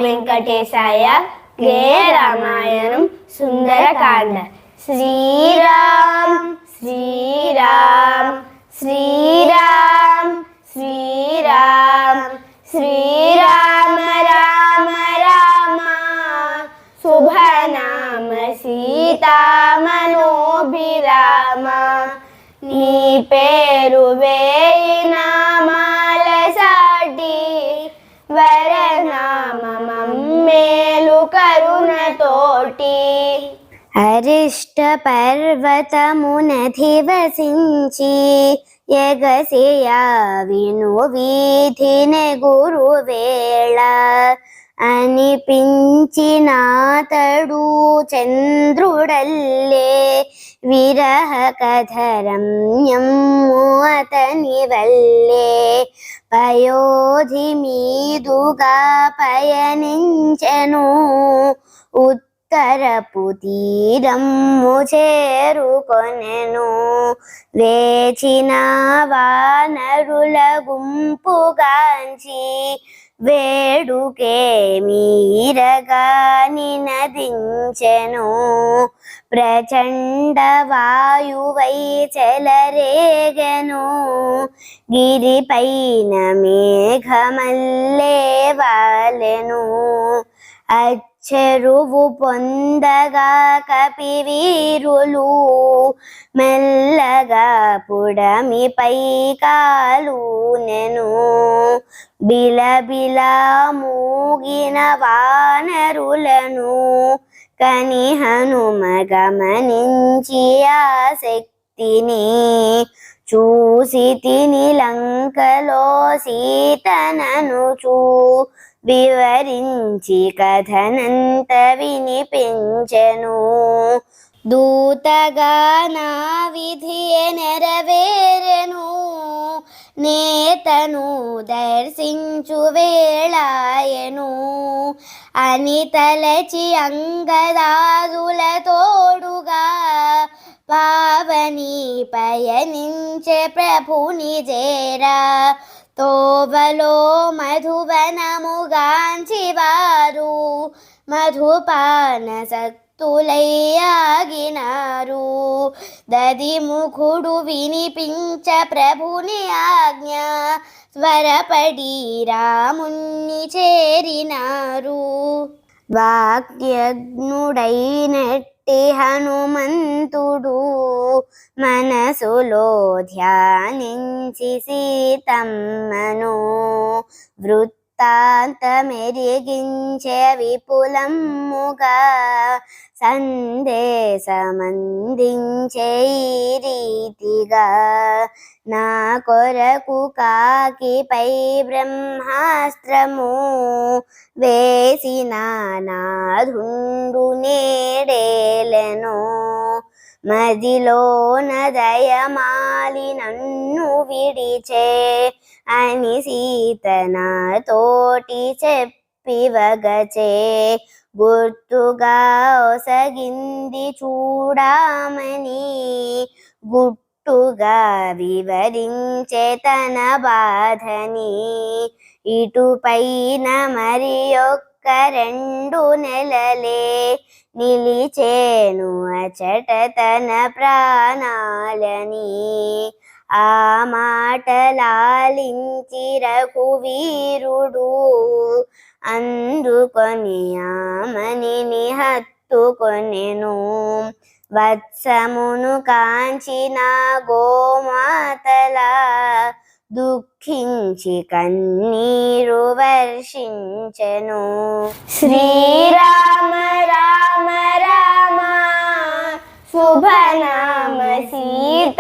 వెంకటేశాయ. గేయ రామాయణం సుందరకాండ. శ్రీరామ్ శ్రీరామ్ శ్రీరామ్ శ్రీరామ్ శ్రీరామ రామ రామ శుభనామ సీతామనోభిరామ. నీ పేరు వేయి నామాల సాటి వరనామ మమ్మేలు కరుణతోటి. అరిష్ట పర్వతమునధివసించి ఎగసియ విను వీధిని గురువేళ అనిపించినాతడు చంద్రుడల్లే విరహ కథరమ్యము అతని వల్లే. పయోధి మీదుగా పయనించెను ఉత్తరపు తీరము చేరుకొనెను. వేచిన వానరుల గుంపుగాంచి వేడుకే మీరగా నినదించెను. ప్రచండ వాయువై చెలరేగెను గిరిపైన మేఘమల్లే వాలెను. చెరువు పొందగా కపివీరులు మెల్లగా పుడమిపై కాలునెను. బిలబిలా మూగిన వానరులను కని హనుమ గమనించి ఆ శక్తిని చూసి తిని లంకలో సీతననుచూ వివరించి కథనంత వినిపించెను. దూతగా నా విధి నెరవేరెను నేతను దర్శించు వేళాయను అని తలచి అంగదాదుల తోడుగా పావని పయనించే ప్రభుని చేరా. తోవలో మధువనముగాంచి వారు మధుపాన సత్తులయ్యాగినారు. దదిముఖుడు వినిపించ ప్రభుని ఆజ్ఞ స్వరపడి రాముణ్ణి చేరినారు. వాక్యజ్ఞుడైనట్టి హనుమంతుడు మనసులో ధ్యానించి సీతమ్మను వృత్తాంతమెరిగించే విపులమ్ముగా సందేశమందించే ఈ రీతిగా. నా కొరకు కాకిపై బ్రహ్మాస్త్రము వేసిన నాధుండు నేడేలెను. మదిలోన దయమాలి నన్ను విడిచే అని సీత నాతోటి చెప్పివగచే. గుర్తుగా ఒసగింది చూడామని గుట్టుగా వివరించే తన బాధని. ఇటుపైన మరి ఒక్క 2 నెలలే నిలిచేను అచట తన ప్రాణాలని. ఆ మాటలాలించి రఘువీరుడు అందుకొని ఆమనిని హత్తుకొనెను. వత్సమును కాంచిన గోమాతలా దుఃఖించి కన్నీరు వర్షించెను. శ్రీరామ రామ రామ శుభనామ సీతామనోభిరామ.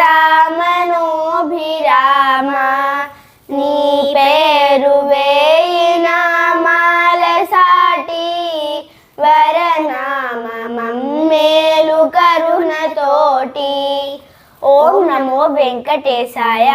నీ పేరు వేయి నామాల సాటి వరనామ మమ్మేలు కరుణతోటి. ఓం నమో వెంకటేశాయ.